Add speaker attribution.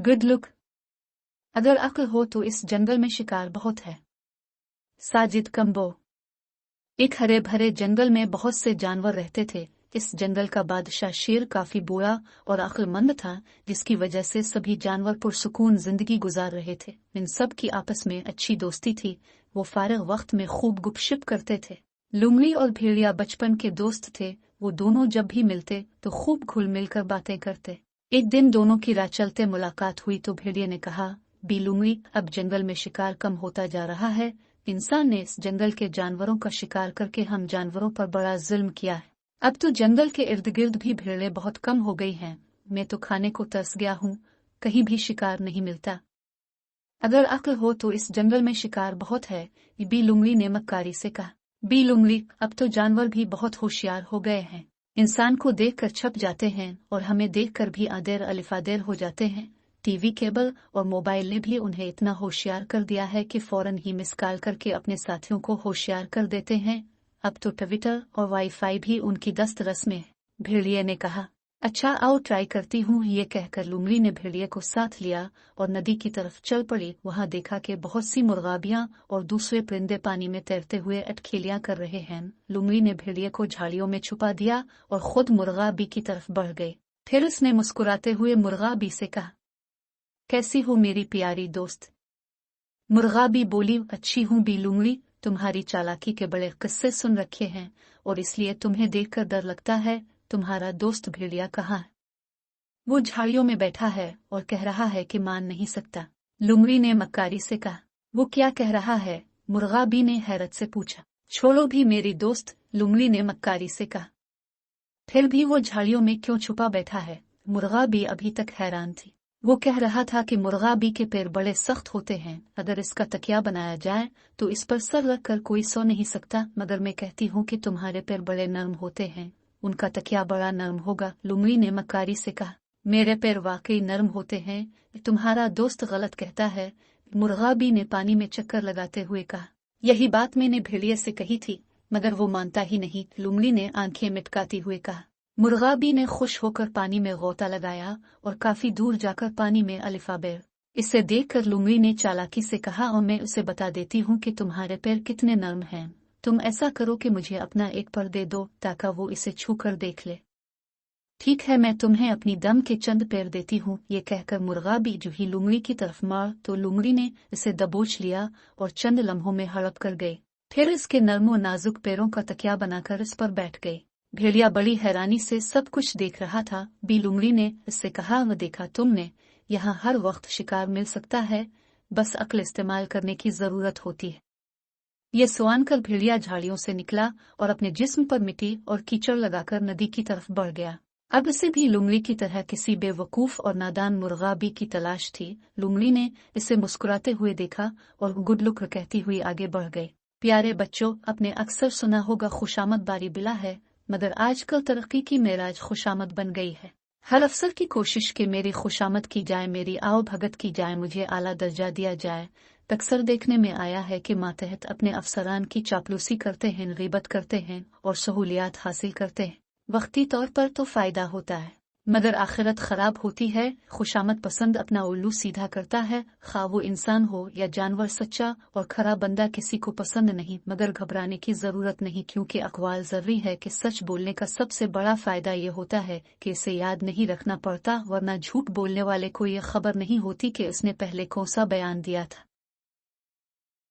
Speaker 1: Good look. अगर अक्ल हो तो इस जंगल में शिकार बहुत है। साजिद कम्बो। एक हरे भरे जंगल में बहुत से जानवर रहते थे। इस जंगल का बादशाह शेर काफी बुरा और अक्लमंद था, जिसकी वजह से सभी जानवर पुरसुकून जिंदगी गुजार रहे थे। इन सब की आपस में अच्छी दोस्ती थी। वो फारिग वक्त में खूब गुपशप करते थे। लुंगड़ी और भेड़िया बचपन के दोस्त थे। वो दोनों जब भी मिलते तो खूब घुल मिलकर बातें करते। एक दिन दोनों की राह चलते मुलाकात हुई तो भेड़िया ने कहा, बी लुंगड़ी, अब जंगल में शिकार कम होता जा रहा है। इंसान ने इस जंगल के जानवरों का शिकार करके हम जानवरों पर बड़ा जुल्म किया है। अब तो जंगल के इर्द गिर्द भी भेड़ें बहुत कम हो गई हैं। मैं तो खाने को तरस गया हूँ, कहीं भी शिकार नहीं मिलता। अगर अक्ल हो तो इस जंगल में शिकार बहुत है, बी लुंगड़ी ने मक्कारी से कहा। बी लुंगड़ी, अब तो जानवर भी बहुत होशियार हो गए हैं। इंसान को देखकर छप जाते हैं और हमें देखकर भी आदेर अलिफादेर हो जाते हैं। टीवी, केबल और मोबाइल ने भी उन्हें इतना होशियार कर दिया है कि फौरन ही मिस कॉल करके अपने साथियों को होशियार कर देते हैं। अब तो ट्विटर और वाईफाई भी उनकी दस्तरस में है। भेड़िए ने कहा, अच्छा आओ ट्राई करती हूँ। ये कहकर लुंगड़ी ने भेड़िए को साथ लिया और नदी की तरफ चल पड़ी। वहां देखा कि बहुत सी मुर्गाबियां और दूसरे परिंदे पानी में तैरते हुए अटखेलियां कर रहे हैं। लुंगड़ी ने भेड़िए को झाड़ियों में छुपा दिया और खुद मुर्गाबी की तरफ बढ़ गई। फिर उसने मुस्कुराते हुए मुर्गाबी से कहा, कैसी हो मेरी प्यारी दोस्त? मुर्गाबी बोली, अच्छी हूँ बी लुंगड़ी, तुम्हारी चालाकी के बड़े किस्से सुन रखे हैं और इसलिए तुम्हें देखकर डर लगता है। तुम्हारा दोस्त भेड़िया कहाँ है? वो झाड़ियों में बैठा है और कह रहा है कि मान नहीं सकता। लुंगड़ी ने मक्कारी से कहा, वो क्या कह रहा है? मुर्गाबी ने हैरत से पूछा। छोड़ो भी मेरी दोस्त, लुंगड़ी ने मक्कारी से कहा। फिर भी वो झाड़ियों में क्यों छुपा बैठा है? मुर्गाबी अभी तक हैरान थी। वो कह रहा था कि मुर्गाबी के पैर बड़े सख्त होते हैं, अगर इसका तकिया बनाया जाए तो इस पर सर रख कर कोई सो नहीं सकता। मगर मैं कहती हूँ कि तुम्हारे पैर बड़े नरम होते हैं, उनका तकिया बड़ा नरम होगा। लुंगड़ी ने मक्कारी से कहा, मेरे पैर वाकई नरम होते हैं, तुम्हारा दोस्त गलत कहता है। मुर्गाबी ने पानी में चक्कर लगाते हुए कहा, यही बात मैंने भेड़िए से कही थी, मगर वो मानता ही नहीं। लुंगड़ी ने आंखें मिटकाती हुए कहा। मुर्गाबी ने खुश होकर पानी में गोता लगाया और काफी दूर जाकर पानी में अलिफाबेर। इसे देखकर लुंगड़ी ने चालाकी से कहा, और मैं उसे बता देती हूँ कि तुम्हारे पैर कितने नरम हैं। तुम ऐसा करो कि मुझे अपना एक पर दे दो ताकि वो इसे छू कर देख ले। ठीक है, मैं तुम्हें अपनी दम के चंद पैर देती हूँ। ये कहकर मुर्गाबी जो ही लुंगड़ी की तरफ मार तो लुंगड़ी ने इसे दबोच लिया और चंद लम्हों में हड़प कर गए। फिर इसके नरम नाजुक पैरों का तकिया बनाकर इस पर बैठ गए। भेड़िया बड़ी हैरानी से सब कुछ देख रहा था। बी लुंगड़ी ने इससे कहा, वो देखा तुमने, यहाँ हर वक्त शिकार मिल सकता है, बस अक्ल इस्तेमाल करने की जरूरत होती है। ये सुआन कर भेड़िया झाड़ियों से निकला और अपने जिस्म पर मिट्टी और कीचड़ लगाकर नदी की तरफ बढ़ गया। अब इसे भी लुंगड़ी की तरह किसी बेवकूफ और नादान मुर्गाबी की तलाश थी। लुंगड़ी ने इसे मुस्कुराते हुए देखा और गुड लुक कहती हुई आगे बढ़ गई। प्यारे बच्चों, आपने अक्सर सुना होगा खुशामद बारी बिला है, मगर आजकल तरक्की की मेराज खुशामद बन गई है। हर अफसर की कोशिश कि मेरी खुशामद की जाए, मेरी आओ भगत की जाए, मुझे आला दर्जा दिया जाए। अक्सर देखने में आया है कि मातहत अपने अफसरान की चापलूसी करते हैं, गिबत करते हैं और सहूलियात हासिल करते हैं। वक्ती तौर पर तो फायदा होता है, मगर आखिरत खराब होती है। खुशामद पसंद अपना उल्लू सीधा करता है, खा वो इंसान हो या जानवर। सच्चा और खरा बंदा किसी को पसंद नहीं, मगर घबराने की जरूरत नहीं, क्योंकि अक़वाल जरूरी है कि सच बोलने का सबसे बड़ा फायदा ये होता है कि इसे याद नहीं रखना पड़ता, वरना झूठ बोलने वाले को ये खबर नहीं होती कि उसने पहले कौन सा बयान दिया था।